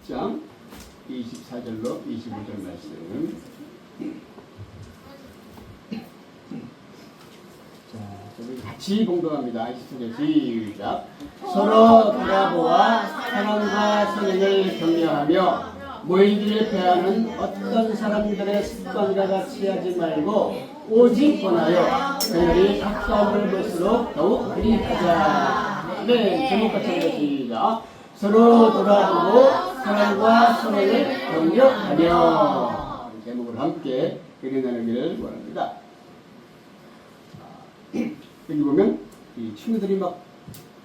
10장 24절로 25절 말씀. 자, 우리 같이 공동합니다. 24절 시작. 서로 돌아보아 사랑과 선행을 격려하며 모이기를 패하는 어떤 사람들의 습관과 같이 하지 말고 오직 권하여 그들이 악사함을 볼수록 더욱 그리 하자. 네, 제목 같이 하겠습니다. 서로 돌아보고 사랑과 선행을 격려하며 제목을 함께 읽어 나누기를 원합니다. 여기 보면 이 친구들이 막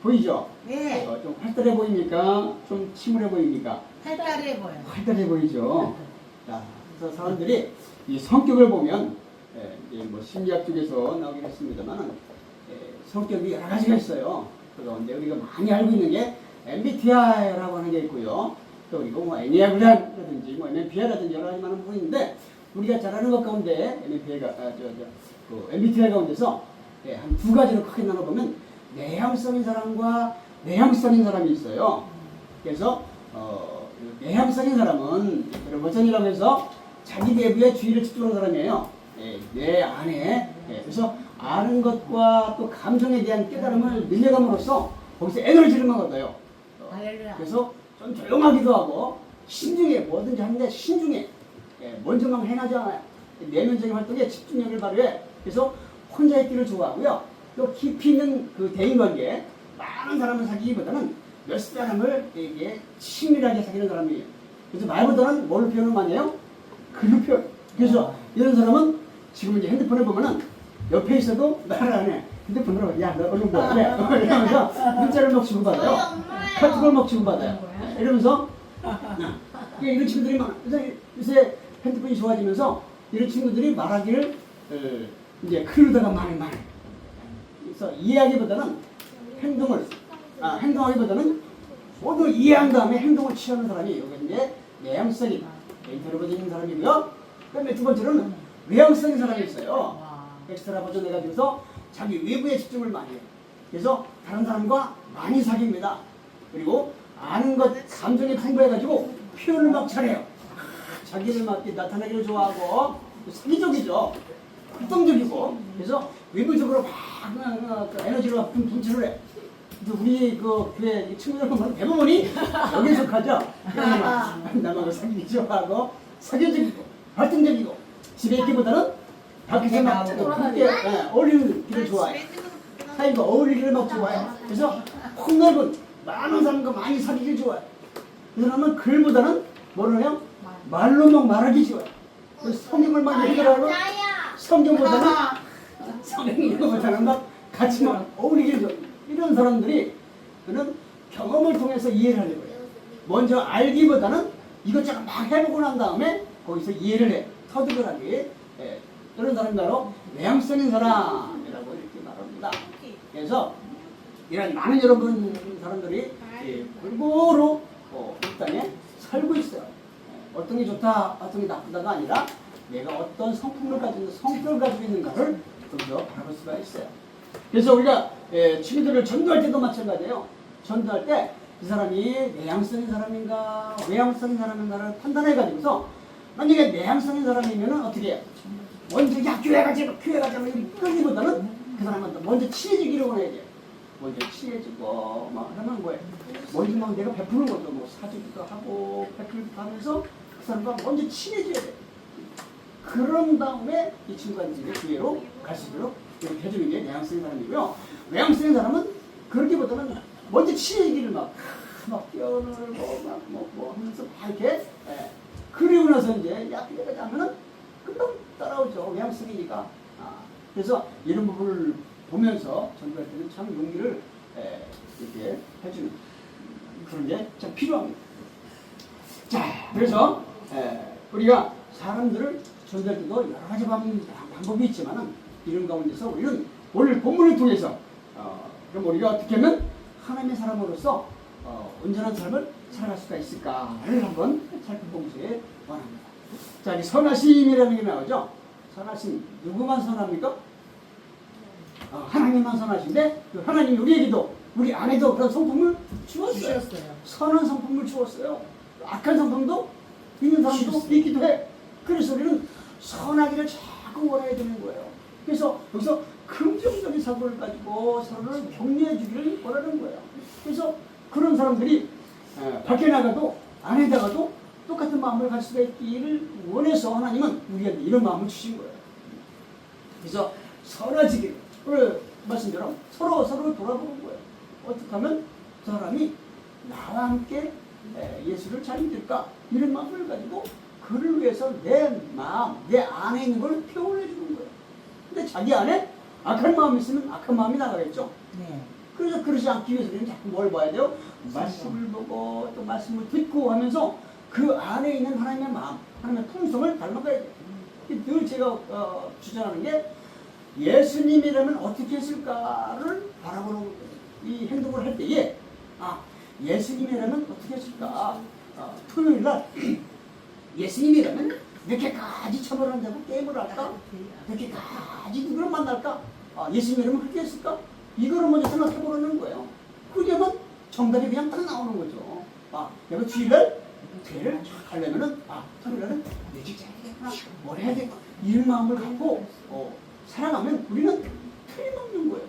보이죠? 네. 좀 활달해 보입니까? 좀 침울해 보입니까? 활달해 보여. 활달해 보이죠? 자, 그래서 사람들이 이 성격을 보면 이제 뭐 심리학 쪽에서 나오긴 했습니다만 성격이 여러 가지가 있어요. 그런데 우리가 많이 알고 있는 게 MBTI라고 하는 게 있고요. 또 그리고 뭐 애니아그램이라든지 뭐 MBTI라든지 여러 가지 많은 부분이 있는데 우리가 잘 아는 것 가운데 MBTI 가운데서 한 두 가지로 크게 나눠보면 내향성인 사람과 내향성인 사람이 있어요. 그래서 내향성인 사람은 버전이라고 해서 자기 내부에 주의를 집중하는 사람이에요. 내 안에 그래서 아는 것과 또 감정에 대한 깨달음을 늘려감으로써 거기서 에너지를 얻어요. 그래서 좀 조용하기도 하고 신중해, 뭐든지 하는데 신중해. 먼저만 행하지 않아요. 내면적인 활동에 집중력을 발휘해. 그래서 혼자 있기를 좋아하고요. 또 깊이 있는 그 대인관계, 많은 사람을 사귀기보다는 몇 사람을 이게 친밀하게 사귀는 사람이에요. 그래서 말보다는 뭘 표현을 많이 해요? 글로 표현. 그래서 이런 사람은 지금 이제 핸드폰을 보면은 옆에 있어도 말을 안 해. 핸드폰으로 야, 너 얼른 뭐 그래. 이러면서 문자를 막 주고받아요. 카톡을 막 주고받아요. 이러면서 이런 친구들이 많아. 요새 핸드폰이 좋아지면서 이런 친구들이 말하기를 이제 글로다가 많이. 그래서 이해하기보다는 행동하기보다는 모두 이해한 다음에 행동을 취하는 사람이 여기 이제 내향성인 인트로버트 있는 사람이고요. 그다음에 두 번째로는 외향성인 사람이 있어요. 엑스트라 버전 해가지고서 자기 외부에 집중을 많이 해요. 그래서 다른 사람과 많이 사귀입니다. 그리고 아는 것, 감정이 풍부해가지고 표현을 막 잘해요. 자기를 막 나타내기를 좋아하고 사기적이죠. 활동적이고 그래서 외부적으로 막 에너지를 막 분출을 해. 우리 그 교회 친구들 보면 대부분이 여기에 속하죠. 남하고 사귀기 좋아하고 사교적이고 활동적이고 집에 있기보다는 밖에서 막 함께 어울리기를 좋아해. 사이가 어울리기를 막 좋아해. 그래서 폭넓은 많은 사람과 많이 사귀기를 좋아해. 그 사람은 글보다는 뭐를 해요? 말로 막 말하기 좋아해. 성경을 막 읽으라고 성경보다는 막 같이 막 어울리기를 좋아해. 이런 사람들이 그는 경험을 통해서 이해를 하려고 해요. 먼저 알기보다는 이것저것 막 해보고 난 다음에 거기서 이해를 해. 터득을 하기. 이런 사람이 바로 외향성인 사람이라고 이렇게 말합니다. 그래서 이런 많은 여러분 사람들이 골고루 이 땅에 살고 있어요. 어떤 게 좋다, 어떤 게 나쁘다가 아니라 내가 어떤 성품을 가지고 성격을 가지고 있는가를 좀 더 바라볼 수가 있어요. 그래서 우리가 친구들을 전도할 때도 마찬가지예요. 전도할 때 이 사람이 내향성인 사람인가 외향성인 사람인가를 판단해가지고서 만약에 내향성인 사람이면 어떻게 해요? 먼저 야 교회 가자 이렇게 끌기보다는 그 사람한테 먼저 친해지기를 원해야 돼요. 먼저 친해지고 막 하면 뭐예요? 먼저 막 내가 베푸는 것도 뭐 사주기도 하고 베풀기도 하면서 그 사람과 먼저 친해져야 돼요. 그런 다음에 이 친구가 이제 교회로 갈 수 있도록 이렇게 해주는 게 내향성인 사람이고요. 외향성인 사람은 그러기보다는 먼저 친해지기를 막 뛰어놀고 뭐 하면서 막 이렇게 그리고 나서 이제 야 교회 가자 하면은 금방 따라오죠. 외향성이니까. 그래서 이런 부분을 보면서 전도할 때는 참 용기를 이렇게 해주는 그런 게 참 필요합니다. 자, 그래서 우리가 사람들을 전도할 때도 여러 가지 방법이 있지만은 이런 가운데서 우리는 오늘 본문을 통해서 그럼 우리가 어떻게 하면 하나님의 사람으로서 온전한 삶을 살아갈 수가 있을까를 한번 살펴보기 원합니다. 자, 이 선하심이라는 게 나오죠. 선하심 누구만 선합니까? 하나님만 선하신데 그 하나님이 우리에게도 우리 안에도 그런 성품을 주었어요. 선한 성품을 주었어요. 악한 성품도 있는 사람도 있기도 해. 그래서 우리는 선하기를 자꾸 원해야 되는 거예요. 그래서 여기서 긍정적인 사고를 가지고 서로를 격려해 주기를 원하는 거예요. 그래서 그런 사람들이 밖에 나가도 안에다가도 똑같은 마음을 가질 수가 있기를 원해서 하나님은 우리한테 이런 마음을 주신 거예요. 그래서 선하지기를 오늘 말씀처럼 서로 돌아보는 거예요. 어떻게 하면 저 사람이 나와 함께 예수를 잘 믿을까? 이런 마음을 가지고 그를 위해서 내 마음, 내 안에 있는 걸 표현해 주는 거예요. 근데 자기 안에 악한 마음이 있으면 악한 마음이 나가겠죠. 네. 그래서 그러지 않기 위해서 우리는 자꾸 뭘 봐야 돼요? 말씀을 보고 또 말씀을 듣고 하면서 그 안에 있는 하나님의 마음, 하나님의 품성을 닮아가야 돼요. 늘 제가 주장하는 게 예수님이라면 어떻게 했을까를 바라보는 거예요. 이 행동을 할 때에 예수님이라면 어떻게 했을까? 토요일날 예수님이라면 이렇게까지 처벌한다고 게임을 할까? 이렇게까지 누구를 만날까? 예수님이라면 그렇게 했을까? 이거를 먼저 생각해보는 거예요. 그러면 정답이 그냥 딱 나오는 거죠. 내가 주일날 교회를 쫙 가려면은 토요일날은 내 직장에 되겠구나. 뭘 해야 되겠구나. 이런 마음을 갖고 살아가면 우리는 틀림없는 거예요.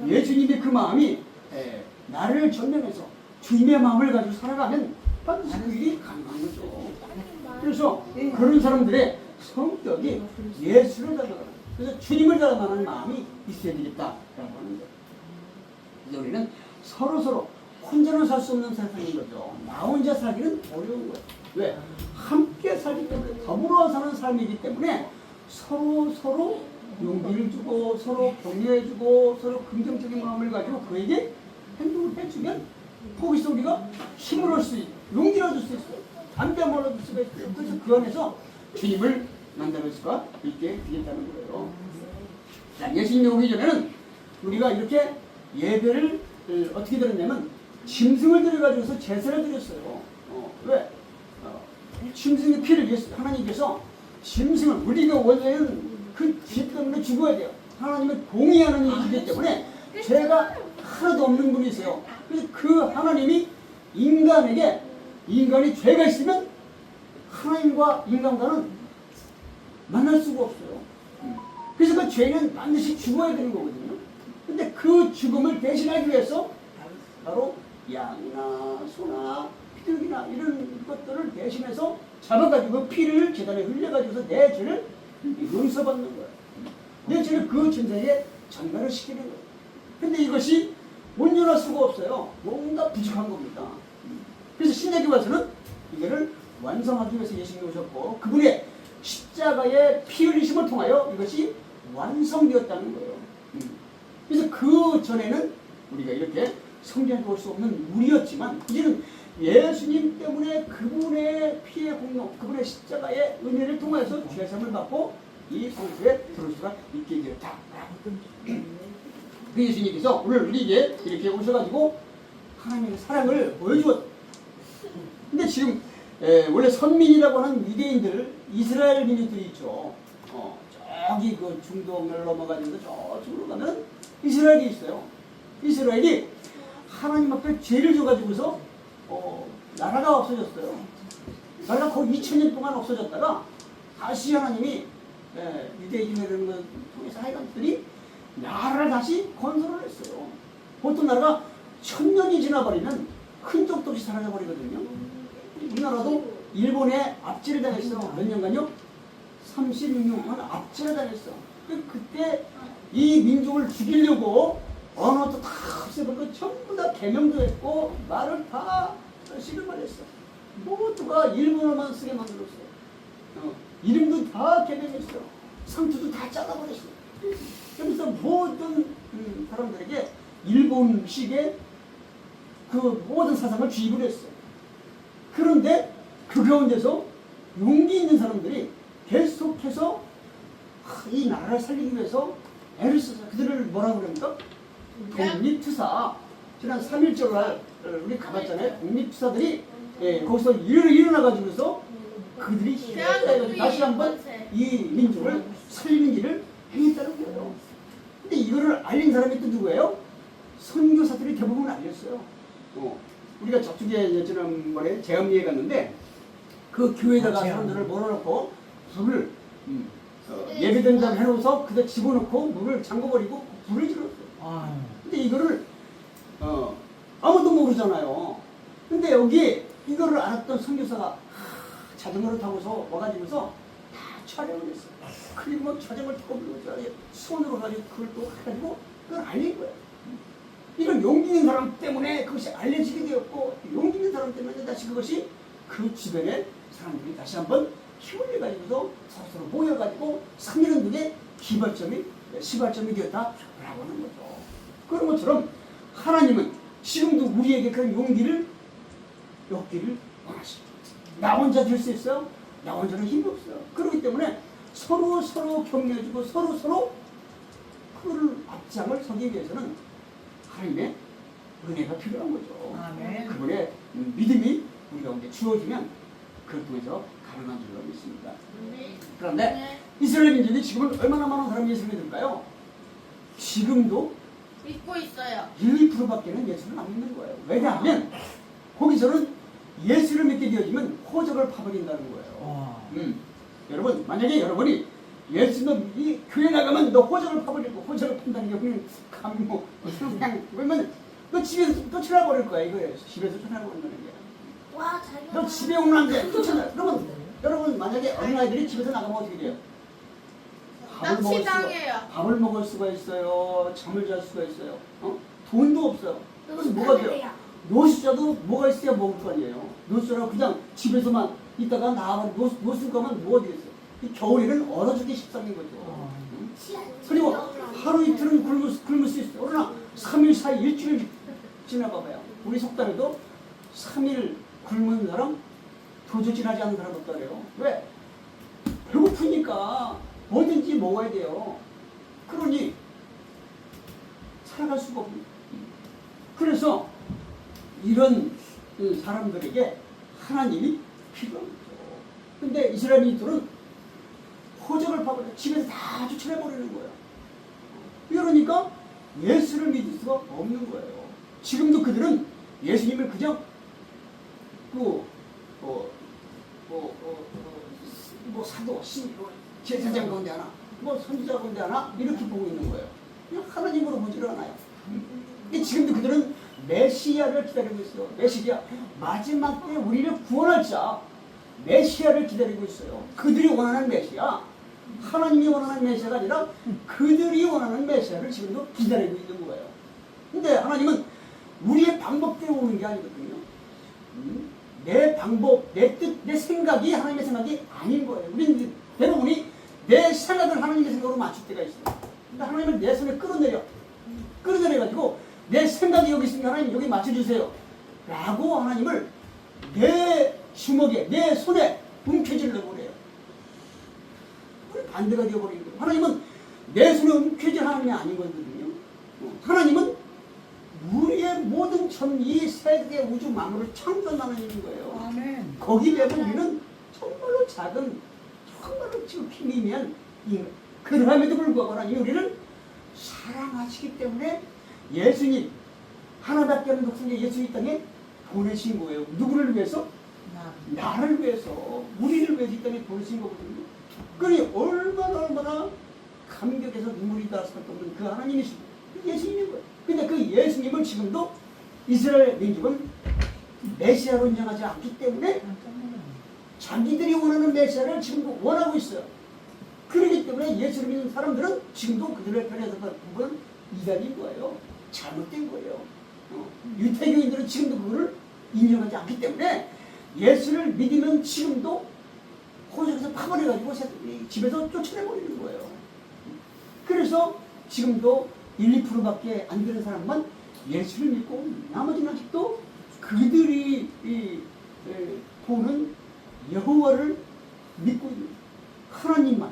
예수님의 그 마음이 나를 전면해서 주님의 마음을 가지고 살아가면 반드시 그 일이 가능한 거죠. 그래서 그런 사람들의 성격이 예수를 닮아가는, 그래서 주님을 닮아가는 마음이 있어야 되겠다라고 하는 거예요. 그래서 우리는 서로 혼자는 살 수 없는 세상인 거죠. 나 혼자 살기는 어려운 거예요. 왜? 함께 살기 때문에, 더불어 사는 삶이기 때문에 서로 용기를 주고 서로 격려해주고 서로 긍정적인 마음을 가지고 그에게 행동을 해주면 거기서 우리가 힘을 얻을 수 있고 용기를 얻을 수 있어요. 담대함을 얻을 수가 있어요. 그래서 그 안에서 주님을 만날 수가 있게 되겠다는 거예요. 자, 예수님이 오기 전에는 우리가 이렇게 예배를 어떻게 드렸냐면 짐승을 들여가지고서 제사를 드렸어요. 왜? 짐승의 피를 하나님께서 짐승을, 우리가 원래는 그 죄 때문에 죽어야 돼요. 하나님은 공의하는 이기 때문에 죄가 하나도 없는 분이세요. 그래서 그 하나님이 인간이 죄가 있으면 하나님과 인간과는 만날 수가 없어요. 그래서 그 죄는 반드시 죽어야 되는 거거든요. 근데 그 죽음을 대신하기 위해서 바로 양이나 소나 피들기나 이런 것들을 대신해서 잡아가지고 피를 제단에 흘려가지고서 내 죄를 용서받는 거예요. 내 죄를 그 전쟁에 전가를 시키는 거예요. 근데 이것이 온전할 수가 없어요. 뭔가 부족한 겁니다. 그래서 신약에 와서는 이거를 완성하기 위해서 예수님이 오셨고 그분의 십자가의 피 흘리심을 통하여 이것이 완성되었다는 거예요. 그래서 그 전에는 우리가 이렇게 성전에 올 수 없는 물이었지만 이제는 예수님 때문에 그분의 피의 공로, 그분의 십자가의 은혜를 통해서 죄사함을 받고 이 성소에 들어올 수가 있게 되었다. 그 예수님께서 오늘 우리에게 이렇게 오셔가지고 하나님의 사랑을 보여주었다. 근데 지금 원래 선민이라고 하는 유대인들, 이스라엘 민족들이 있죠. 저기 그 중동을 넘어가지고 저쪽으로 가면 이스라엘이 있어요. 이스라엘이 하나님 앞에 죄를 져가지고서 나라가 없어졌어요. 나라가 거의 2000년 동안 없어졌다가 다시 하나님이 유대인을 통해서 하여간들이 나라를 다시 건설을 했어요. 보통 나라가 1000년이 지나버리면 흔적도 없이 사라져버리거든요. 우리나라도 일본에 압제를 당했어. 몇 년간요? 36년 동안 압제를 당했어. 그때 이 민족을 죽이려고 언어도 다 없애버리고 전부 다 개명도 했고 말을 다 씨름을 했어. 모두가 일본어만 쓰게 만들었어. 이름도 다 개명했어. 상투도 다 잘라버렸어. 그래서 모든 사람들에게 일본식의 그 모든 사상을 주입을 했어. 그런데 그 가운데서 용기 있는 사람들이 계속해서 이 나라를 살리기 위해서 애를 써서 그들을 뭐라고 그럽니까? 독립투사. 지난 3.1절 날 우리 가봤잖아요. 독립투사들이 거기서 일어나가지고서 그들이 힘을 다시 한번 이 민족을 살리는 일을 행했다는 거예요. 근데 이거를 알린 사람이 또 누구예요? 선교사들이 대부분 알렸어요. 우리가 저쪽에 지난번에 제암리에 갔는데 그 교회에다가 제암리. 사람들을 몰아놓고 불을 예배된다고 해놓고서 그다 집어넣고 물을 잠궈버리고 불을 질렀어요. 아유. 근데 이거를 아무도 모르잖아요. 근데 여기 이거를 알았던 선교사가 자전거를 타고서 와가지고서 다 촬영을 했어요. 그리고 뭐 자전거를 타고 손으로 가지고 그걸 또 해가지고 그걸 알린 거예요. 이런 용기 있는 사람 때문에 그것이 알려지게 되었고, 용기 있는 사람 때문에 다시 그것이 그 주변에 사람들이 다시 한번 힘을 내가지고서 서로 모여가지고 3년 등의 시발점이 되었다라고 하는 거죠. 그런 것처럼 하나님은 지금도 우리에게 그런 용기를 얻기를 원하십니다. 나 혼자 될 수 있어요? 나 혼자는 힘이 없어요. 그렇기 때문에 서로 격려해주고 서로 그를 앞장을 서기 위해서는 하나님의 은혜가 필요한 거죠. 아멘. 그분의 믿음이 우리 가운데 주어지면 그걸 통해서 가능한 줄로 믿습니다. 그런데 이스라엘 민족이 지금은 얼마나 많은 사람이 예수를 믿을까요? 지금도 믿고 있어요. 1%밖에는 예수를 안 믿는 거예요. 왜냐하면 거기서는 예수를 믿게 되어지면 호적을 파버린다는 거예요. 여러분, 만약에 여러분이 예수는 이 교회 나가면 너 호적을 파버리고 호적을 판다는 게 우리는 감히 뭐 그냥 그러면 너 집에서 또 쳐나버릴 거야 이거예요. 집에서 쳐나버린다는 게. 와, 잘 너 집에 오는 남자 또 쳐나. 그러면 여러분 만약에 어린아이들이 집에서 나가면 어떻게 돼요? 밥을 먹을 수가 있어요. 잠을 잘 수가 있어요. 돈도 없어요. 그래서 뭐가 돼요? 노숙자도 뭐가 있어야 먹을 거 아니에요. 노숙자라고 그냥 집에서만 있다가 나와서 노숙 가면 뭐가 되겠어요? 이 겨울에는 얼어 죽기 십상인 거죠. 그리고 하루 이틀은 굶을 수 있어요. 그러나 3일, 4일, 일주일 지나봐봐요. 우리 속담에도 3일 굶은 사람 도저질하지 않는 사람 없다 그래요. 왜? 배고프니까 뭐든지 먹어야 돼요. 그러니 살아갈 수가 없는. 그래서 이런 사람들에게 하나님이 필요한 거죠. 근데 이스라엘인들은 호적을 파버려 집에서 다 추천해버리는 거예요. 그러니까 예수를 믿을 수가 없는 거예요. 지금도 그들은 예수님을 그냥 사도, 제사장 가운데 하나, 선지자 가운데 하나 이렇게 보고 있는 거예요. 그냥 하나님으로 보지를 않아요. 근데 지금도 그들은 메시아를 기다리고 있어요. 메시아, 마지막 때 우리를 구원할 자 메시아를 기다리고 있어요. 그들이 원하는 메시아, 하나님이 원하는 메시아가 아니라 그들이 원하는 메시아를 지금도 기다리고 있는 거예요. 근데 하나님은 우리의 방법대로 오는 게 아니거든요. 내 방법, 내 뜻, 내 생각이 하나님의 생각이 아닌 거예요. 우리는 대부분이 내 생각을 하나님의 생각으로 맞출 때가 있어요. 근데 하나님은 내 손에 끌어내려가지고 내 생각이 여기 있으니까 하나님 여기 맞춰주세요 라고 하나님을 내 주먹에, 내 손에 움켜쥐려고 그래요. 반대가 되어버리는 거예요. 하나님은 내 손에 움켜질 하나님이 아닌 거거든요. 하나님은 우리의 모든 이 세계 우주 만물을 창조한 하나님인 거예요. 아멘. 거기 대해 우리는 정말로 작은, 정말로 지금 피미미한 인간. 그럼에도 불구하고 하나님이 우리를 사랑하시기 때문에 예수님, 하나밖에 없는 독생자 예수 이 땅에 보내신 거예요. 누구를 위해서? 나를 위해서, 우리를 위해서 이 땅에 보내신 거거든요. 그러니 얼마나 감격해서 눈물이 날 수밖에 없는 그 하나님이신 예수님인 거예요. 근데 그 예수님을 지금도 이스라엘 민족은 메시아로 인정하지 않기 때문에 자기들이 원하는 메시아를 지금도 원하고 있어요. 그렇기 때문에 예수를 믿는 사람들은 지금도 그들의 편에서 부분은 이단인 거예요. 잘못된 거예요. 유태교인들은 지금도 그거를 인정하지 않기 때문에 예수를 믿으면 지금도 호적에서 파버려가지고 집에서 쫓아내버리는 거예요. 그래서 지금도 1, 2%밖에 안 되는 사람만 예수를 믿고 나머지는 아직도 그들이 보는 여호와를 믿고 있는 하나님만,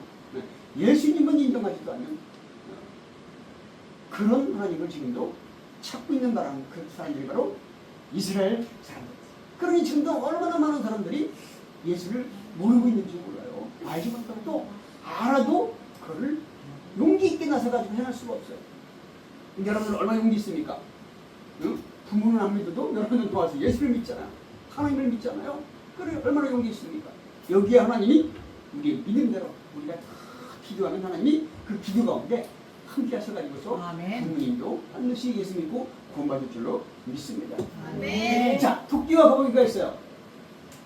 예수님은 인정하지도 않는 그런 하나님을 지금도 찾고 있는 그 사람들이 바로 이스라엘 사람들. 그러니 지금도 얼마나 많은 사람들이 예수를 모르고 있는지 몰라요. 알지 못하고 또 알아도 그거를 용기 있게 나서가지고 해낼 수가 없어요. 근데 여러분들 얼마나 용기 있습니까? 응? 부모는 안 믿어도 여러분들 도와서 예수를 믿잖아요. 하나님을 믿잖아요. 그래 얼마나 용기 있습니까? 여기에 하나님이 우리의 믿음대로 우리가 다 기도하면 하나님이 그 기도 가운데 함께 하셔가지고서 아멘. 부모님도 반드시 예수 믿고 구원받을 줄로 믿습니다. 아멘. 자, 토끼와 거북이가 있어요.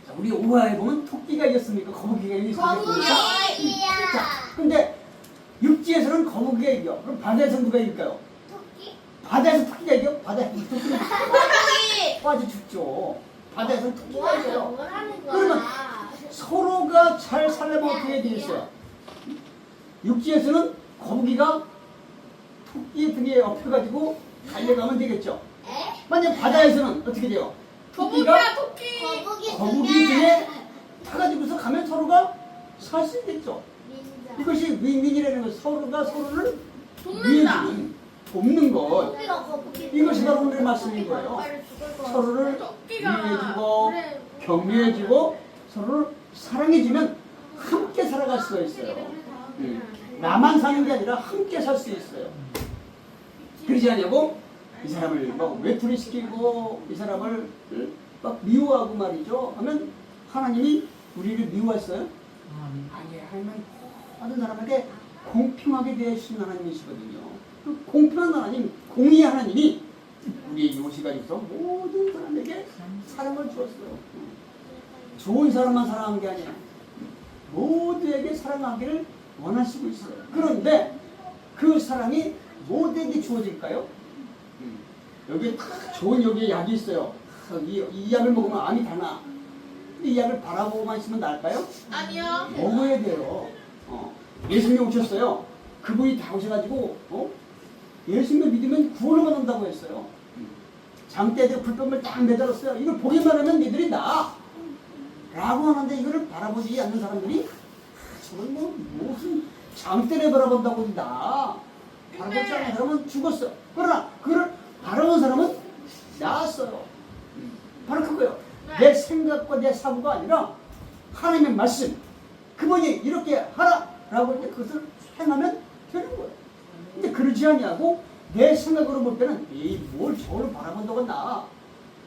자, 우리 오화에 보면 토끼가 이겼습니까? 거북이가 이겼습니까? 거북이요. 자, 근데 육지에서는 거북이가 이겨. 그럼 바다에서는 누가 이길까요? 토끼. 바다에서 토끼가 이겨? 바다에서 토끼가 토끼. 빠져 죽죠. 바다에서는 토끼가 뭐 이겨요. 하는 거야? 그러면 서로가 잘 살려면 어떻게 되겠어요? 육지에서는 거북이가 토끼 등에 엎혀가지고 달려가면 되겠죠. 에? 만약 바다에서는 어떻게 돼요? 거북이야 토끼. 거북이 등에 타가지고서 가면 서로가 살 수 있겠죠. 민자. 이것이 윈윈이라는 것, 서로가 서로를 돕는다. 위해주는, 돕는 것. 토끼가 거북이. 이것이 바로 오늘의 말씀인 거예요. 서로를 위해주고 격려해주고 서로를 사랑해주면 함께 살아갈 수가 있어요. 나만 사는 게 아니라 함께 살 수 있어요. 그러지 않냐고 이 사람을 뭐 외톨이 시키고 이 사람을 막 미워하고 말이죠 하면 하나님이 우리를 미워했어요? 아니에요. 하나님은 모든 사람에게 공평하게 대해주시는 하나님이시거든요. 그 공평한 하나님, 공의의 하나님이 우리의 요시가 있어 모든 사람에게 사랑을 주었어요. 좋은 사람만 사랑한 게 아니라 모두에게 사랑하기를 원하시고 있어요. 그런데 그 사랑이 모두에게 주어질까요? 여기 딱 좋은 여기에 약이 있어요. 이 약을 먹으면 암이 다 나. 근데 이 약을 바라보고만 있으면 나을까요? 아니요. 먹어야 돼요. 예수님이 오셨어요. 그분이 다 오셔가지고 예수님을 믿으면 구원을 받는다고 했어요. 장대들 불뱀을 딱 매달았어요. 이걸 보기만 하면 니들이 나. 라고 하는데 이거를 바라보지 않는 사람들이 저건 뭐 무슨 장대를 바라본다고 나. 바라보지 않는 사람은 죽었어. 그러나 그걸 바라본 사람은 나았어요. 바로 그거예요. 내 생각과 내 사고가 아니라 하나님의 말씀. 그분이 이렇게 하라라고 할 때 그것을 행하면 되는 거예요. 근데 그러지 않냐고 내 생각으로 볼 때는 뭘 저걸 바라본다고 나.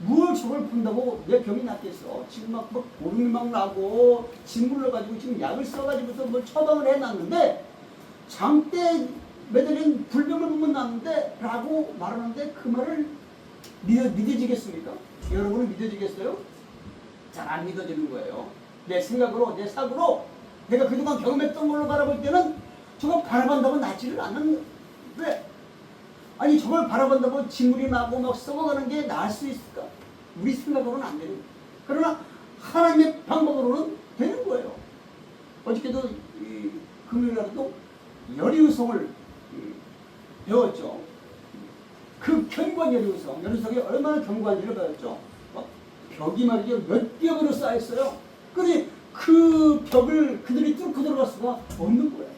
뭘 저걸 본다고 내 병이 낫겠어. 지금 막 고름이 막 나고 진 물러가지고 지금 약을 써가지고서 뭘 처방을 해놨는데 장대 매달린 불병을 보면 낫는데 라고 말하는데 그 말을 믿어지겠습니까? 여러분은 믿어지겠어요? 잘 안 믿어지는 거예요. 내 생각으로 내 사고로 내가 그동안 경험했던 걸로 바라볼 때는 저거 바라본다고 낫지를 않는. 왜? 아니 저걸 바라본다고 진물이 나고 막 썩어가는 게 나을 수 있을까? 우리 생각으로는 안 되는 거예요. 그러나 하나님의 방법으로는 되는 거예요. 어저께도 금요일날도 여리우성을 배웠죠. 그 견고한 여리우성, 여리우성이 얼마나 견고한지를 배웠죠. 벽이 말이죠 몇 벽으로 쌓였어요. 그러니 그 벽을 그들이 뚫고 들어갈 수가 없는 거예요.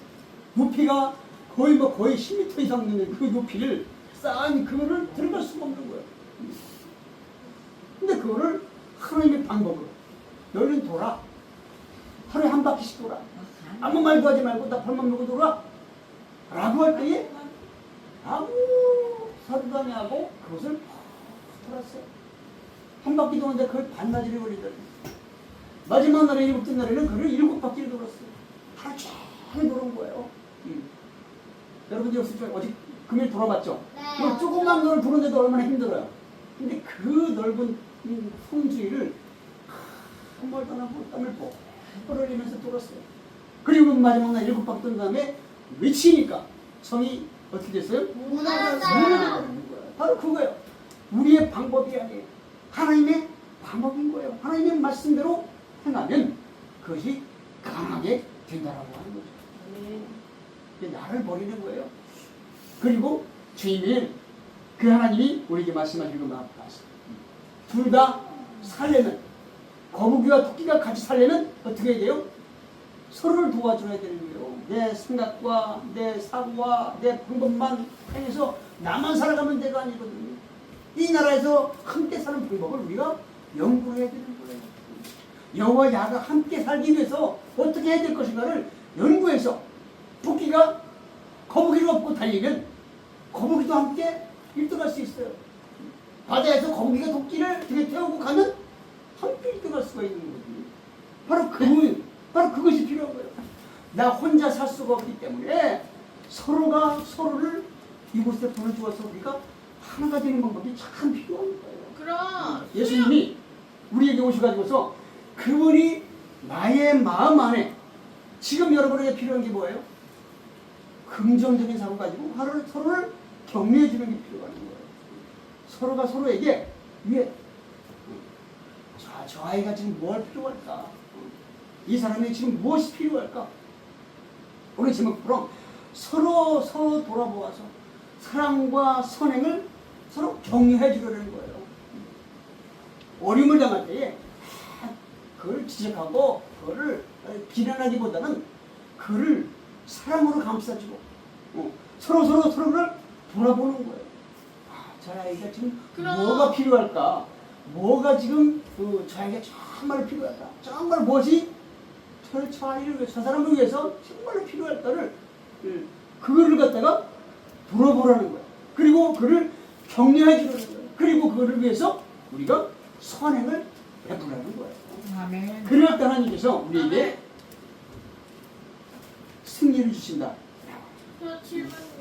높이가 거의 10m 이상 되는 그 높이를 쌓은 그거를 들어갈 수가 없는 거예요. 근데 그거를 하나님의 방법으로 너희는 돌아. 하루에 한 바퀴씩 돌아. 아무 말도 하지 말고 나 발만 먹고 돌아. 라고 할 때에 아무 사도도 안 하고 그것을 돌았어요. 한 바퀴 도는데 그걸 반나절이 걸리더니 마지막 날에 일곱째 날에는 그걸 7바퀴를 돌았어요. 하루 종일 도는 거예요. 여러분들 혹시 어제 금요일 돌아봤죠? 네. 그 조그만 걸 도는데도 얼마나 힘들어요. 근데 그 넓은 품주위를 한 번 떠나고 땀을 뻘뻘 흘리면서 돌았어요. 그리고 마지막 날 7바퀴 돈 다음에 외치니까 성이 어떻게 됐어요? 무너져버리는 거예요. 바로 그거예요. 우리의 방법이 아니에요. 하나님의 방법인 거예요. 하나님의 말씀대로 행하면 그것이 강하게 된다라고 하는 거죠. 나를 버리는 거예요. 그리고 주님은 그 하나님이 우리에게 말씀하시는 것 마찬가지. 둘 다 살려면 거북이와 토끼가 같이 살려면 어떻게 해야 돼요? 서로를 도와줘야 되는 거예요. 내 생각과 내 사고와 내 방법만 행해서 나만 살아가면 되가 아니거든요. 이 나라에서 함께 사는 방법을 우리가 연구해야 되는 거예요. 여와 야가 함께 살기 위해서 어떻게 해야 될 것인가를 연구해서 토끼가 거북이를 업고 달리면 거북이도 함께 1등할 수 있어요. 바다에서 거북이가 도끼를 등에 태우고 가면 함께 1등 할 수가 있는 거거든요. 바로 그것이 필요한 거예요. 나 혼자 살 수가 없기 때문에 서로가 서로를 이곳에 보내주어서 우리가 하나가 되는 방법이 참 필요한 거예요. 그럼 예수님이 우리에게 오셔가지고서 그분이 나의 마음 안에 지금 여러분에게 필요한 게 뭐예요? 긍정적인 사고 가지고 서로를 격려해 주는 게 필요한 거예요. 서로가 서로에게 위에 저 아이가 지금 뭘 필요할까? 이 사람이 지금 무엇이 필요할까? 오늘 제목처럼 서로 돌아보아서 사랑과 선행을 서로 격려해 주려는 거예요. 어려움을 당할 때에 그걸 지적하고 그거를 비난하기보다는 그를 사랑으로 감싸주고 서로를 돌아보는 거예요. 저 아이가 지금 뭐가 필요할까? 뭐가 지금 저 아이가 정말 필요할까? 정말 무엇이 저 아이를 위해, 저 사람을 위해서 정말로 필요할까를 그거를 갖다가 돌아보라는 거예요. 그리고 그를 격려해 주라는 거예요. 그리고 그거를 위해서 우리가 선행을 베풀라는 거예요. 아멘. 그럴 때 하나님께서 우리에게 승리를 주신다.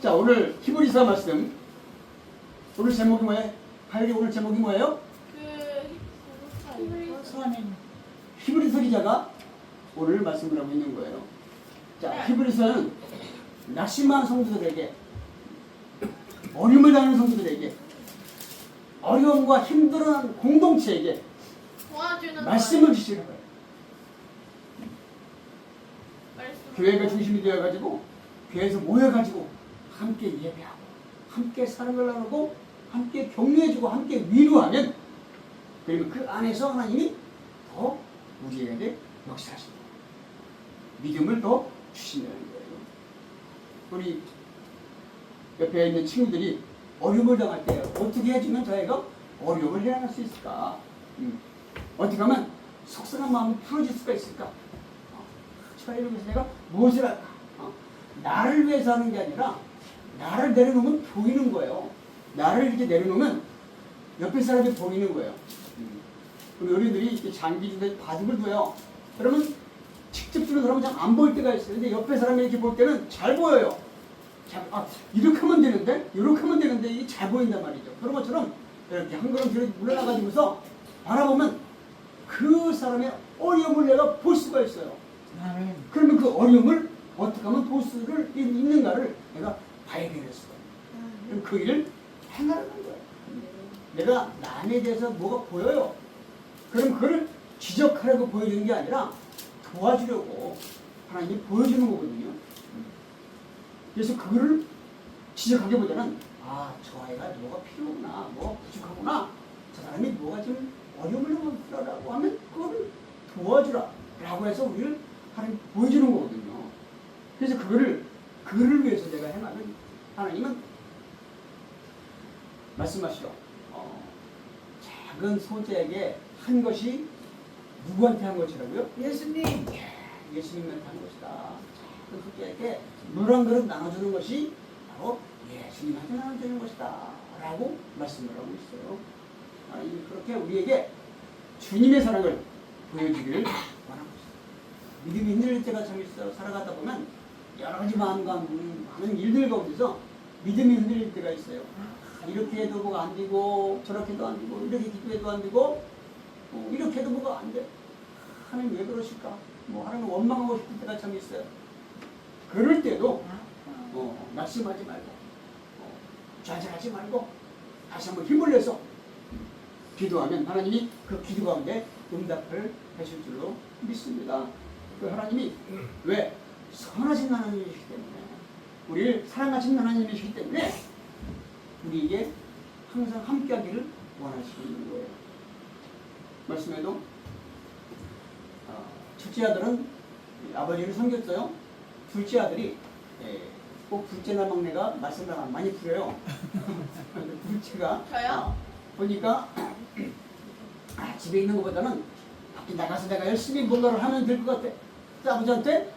자, 오늘 히브리서 말씀. 오늘 제목이 뭐예요? 가요리 오늘 제목이 뭐예요? 선행. 히브리서 기자가 오늘 말씀을 하고 있는 거예요. 자, 히브리서는 낙심한 성도들에게, 어려움을 당하는 성도들에게, 어려움과 힘들어하는 공동체에게 도와주는 말씀을 주시는 거예요. 말씀. 교회가 중심이 되어가지고 교회에서 모여가지고 함께 예배하고 함께 사랑을 나누고 함께 격려해주고 함께 위로하면 그러면 그 안에서 하나님이 더 우리에게 역사하신다. 믿음을 더 주신다는 거예요. 우리 옆에 있는 친구들이 어려움을 당할 때 어떻게 해주면 저희가 어려움을 해나갈 수 있을까? 어떻게 하면 속상한 마음이 풀어질 수가 있을까? 저희를 위해서 내가 무엇을 할까? 나를 위해서 하는 게 아니라 나를 내려놓으면 보이는 거예요. 나를 이렇게 내려놓으면 옆에 사람이 보이는 거예요. 우리 어린이들이 이렇게 장기 중에 바둑을 둬요. 그러면 직접 두는 사람은 잘 안 보일 때가 있어요. 근데 옆에 사람이 이렇게 볼 때는 잘 보여요. 이렇게 하면 되는데, 이렇게 하면 되는데 이게 잘 보인단 말이죠. 그런 것처럼 이렇게 한 걸음 뒤로 물러나가지고서 바라보면 그 사람의 어려움을 내가 볼 수가 있어요. 아멘. 그러면 그 어려움을 어떻게 하면 볼 수를 있는가를 내가 발견했어요. 그럼 그 일을 행하는 거예요. 내가 남에 대해서 뭐가 보여요. 그럼 그걸 지적하려고 보여주는 게 아니라 도와주려고 하나님이 보여주는 거거든요. 그래서 그거를 지적하기보다는 저 아이가 뭐가 필요하구나, 뭐가 부족하구나, 저 사람이 뭐가 지금 어려움을 하라고 하면 그거를 도와주라 라고 해서 우리를 하나님 보여주는 거거든요. 그래서 그거를 위해서 내가 행하는 하나님은 말씀하시죠. 작은 소재에게 한 것이 누구한테 한 것이라고요? 예수님. 예수님한테 한 것이다. 작은 소재에게 물 한 그릇 나눠주는 것이 바로 예수님한테 나눠주는 것이다 라고 말씀을 하고 있어요. 하나님이 그렇게 우리에게 주님의 사랑을 보여주기를 원하고 있어요. 믿음이 흔들릴 때가 참 있어요. 살아가다 보면 여러 가지 많은 일들 가운데서 믿음이 흔들릴 때가 있어요. 이렇게 해도 뭐가 안 되고 저렇게 해도 안 되고 이렇게 기도해도 안 되고 이렇게 해도 뭐가 안 돼. 하나님 왜 그러실까? 하나님 원망하고 싶을 때가 참 있어요. 그럴 때도 낙심하지 말고 좌절하지 말고 다시 한번 힘을 내서 기도하면 하나님이 그 기도 가운데 응답을 하실 줄로 믿습니다. 그 하나님이 왜? 선하신 하나님이시기 때문에, 우리를 사랑하신 하나님이시기 때문에 우리에게 항상 함께하기를 원하시는 거예요. 말씀에도 첫째 아들은 아버지를 섬겼어요. 둘째 아들이 꼭 둘째나 막내가 말씀을 많이 풀어요. 둘째가 저요? 보니까 집에 있는 것보다는 밖에 나가서 내가 열심히 뭔가를 하면 될 것 같아. 그래서 아버지한테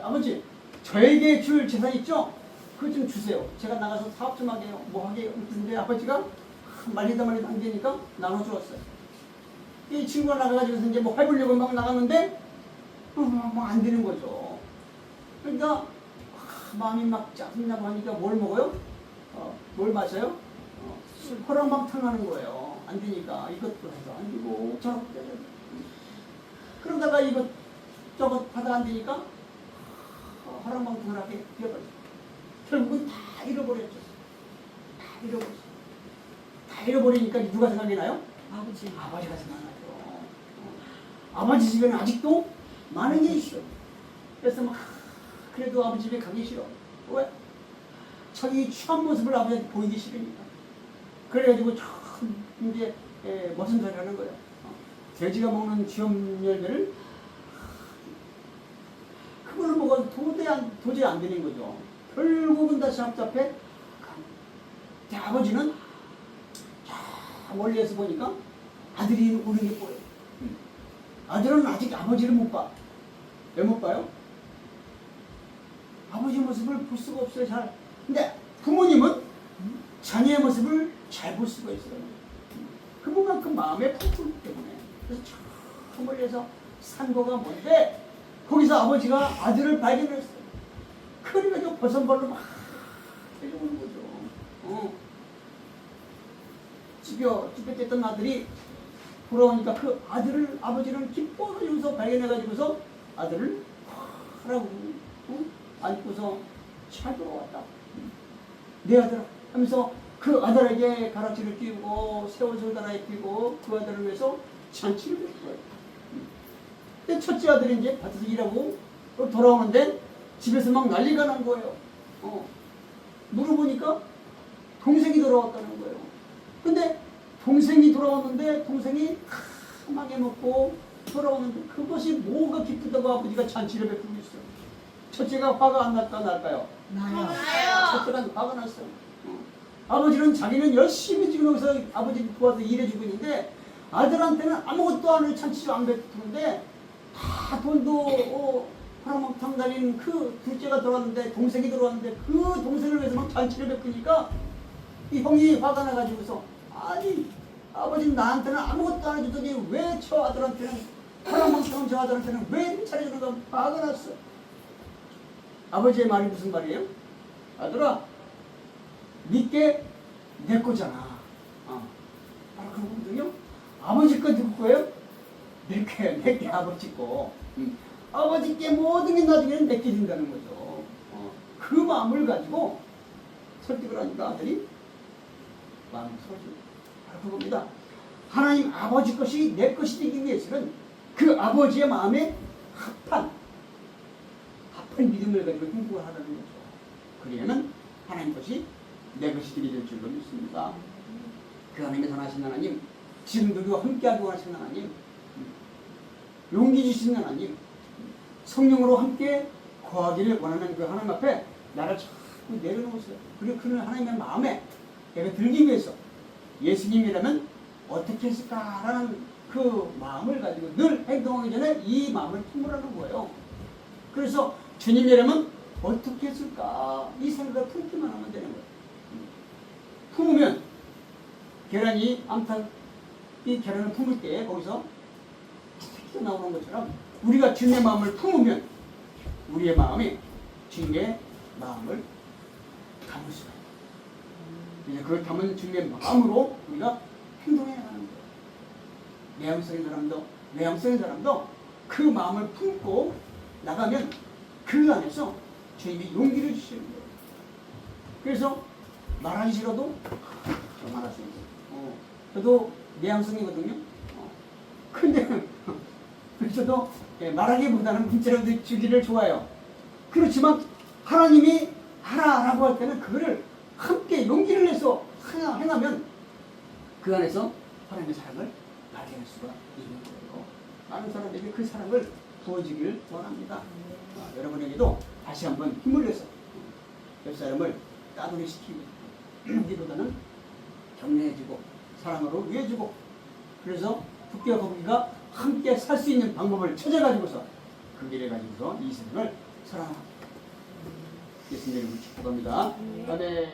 아버지 저에게 줄 재산 있죠? 그거 좀 주세요. 제가 나가서 사업 좀 하게요. 뭐 하게요. 근데 아버지가 말리다 안 되니까 나눠주었어요. 이 친구가 나가가지고 이제 뭐 해보려고 막 나갔는데 안 되는 거죠. 그러니까 마음이 막 짜증나고 하니까 뭘 먹어요? 뭘 마셔요? 호랑방탕 하는 거예요. 안 되니까 이것도 해서 안 되고 저것도 해서. 그러다가 이것 저것 하다 안 되니까 호랑방탕하게 되어버렸어요. 결국은 다 잃어버렸죠. 다 잃어버리니까 누가 생각이 나요? 아버지가 생각나죠. 아버지 집에는 아직도 많은 게 있어. 그래서 막 그래도 아버지 집에 가기 싫어. 왜? 자기 취한 모습을 아버지한테 보이기 싫으니까. 그래가지고 참 이제 무슨 소리 하는 거예요. 돼지가 먹는 쥐엄 열매를 그거를 먹어도 도저히 안 되는 거죠. 결국은 다시 합잡해. 아버지는 멀리에서 보니까 아들이 우는 게 보여요. 아들은 아직 아버지를 못 봐. 왜 못 봐요? 아버지 모습을 볼 수가 없어요, 잘. 근데 부모님은 자녀의 모습을 잘 볼 수가 있어요. 그만큼 마음에 품기 때문에. 그래서 저 멀리에서 산 거가 뭔데, 거기서 아버지가 아들을 발견했어요. 그래가지고 버선발로 막 달려오는 거죠. 찝혔던 아들이 돌아오니까 그 아들을 아버지는 기뻐가지고서 발견해가지고서 아들을 하라고 안고서 잘 돌아왔다. 내 아들 하면서 그 아들에게 가락지를 끼우고 새 옷을 갈아입히고 그 아들을 위해서 잔치를 했어요. 근데 첫째 아들이 이제 밭에서 일하고 돌아오는데 집에서 막 난리가 난 거예요. 물어보니까 동생이 돌아왔다는 거예요. 근데 동생이 돌아왔는데 동생이 까맣게 먹고 돌아오는데 그것이 뭐가 기쁘다고 아버지가 잔치를 베풀고 있어요. 첫째가 화가 안 날까요? 나요. 첫째가 화가 났어요. 아버지는 자기는 열심히 지금 여기서 아버지 도와서 일해주고 있는데 아들한테는 아무것도 안 베푸는데 다 돈도 화랑방탕 다닌 그 둘째가 들어왔는데 동생이 들어왔는데 그 동생을 위해서 막 잔치를 베푸니까 이 형이 화가 나가지고서 아니 아버지는 나한테는 아무것도 안 해주더니 왜 저 아들한테는 화랑방탕 저 아들한테는 왜 차려주는가 화가 났어. 아버지의 말이 무슨 말이에요? 아들아 니께 내 거잖아. 바로 그런 거거든요. 아버지 거 누구 거예요? 내게 아버지 거. 아버지께 모든 게 나중에는 내게 준다는 거죠. 그 마음을 가지고 설득을 하니까 아들이 마음이 서지. 바로 그겁니다. 하나님 아버지 것이 내 것이 되기 위해서는 그 아버지의 마음에 합한 믿음을 가지고 행복을 하라는 거죠. 그래야만 하나님 것이 내 것이 되게 될 줄로 믿습니다. 그 하나님의 선하신 하나님, 지금도 함께하고 하신 하나님, 용기 주신 하나님, 성령으로 함께 거하기를 원하는 그 하나님 앞에 나를 자꾸 내려놓으세요. 그리고 그 하나님의 마음에 내가 들기 위해서 예수님이라면 어떻게 했을까라는 그 마음을 가지고 늘 행동하기 전에 이 마음을 품으라는 거예요. 그래서 주님이라면 어떻게 했을까 이 생각을 품기만 하면 되는 거예요. 품으면 계란이 이 계란을 품을 때 거기서 튀겨 나오는 것처럼 우리가 주님의 마음을 품으면 우리의 마음이 주님의 마음을 담을 수가 있어요. 이제 그걸 담은 주님의 마음으로 우리가 행동해 나가는 거예요. 내향적인 사람도 그 마음을 품고 나가면 그 안에서 주님이 용기를 주시는 거예요. 그래서 말하기 싫어도 말할 수 있어요. 저도 내향성이거든요. 근데 저도 말하기보다는 문자로 주기를 좋아해요. 그렇지만 하나님이 하라라고 할 때는 그거를 함께 용기를 내서 행하면 그 안에서 하나님의 사랑을 발견할 수가 있는 거예요. 많은 사람에게 그 사랑을 부어주기를 원합니다. 여러분에게도 다시 한번 힘을 내서 옆 사람을 따돌이 시키고 우리보다는 격려해주고 사랑으로 위해주고 그래서 국기와 거북이가 함께 살 수 있는 방법을 찾아가지고서 그 길에 가지고서 이 세상을 사랑합니다. 예수님을 축복합니다. 아멘.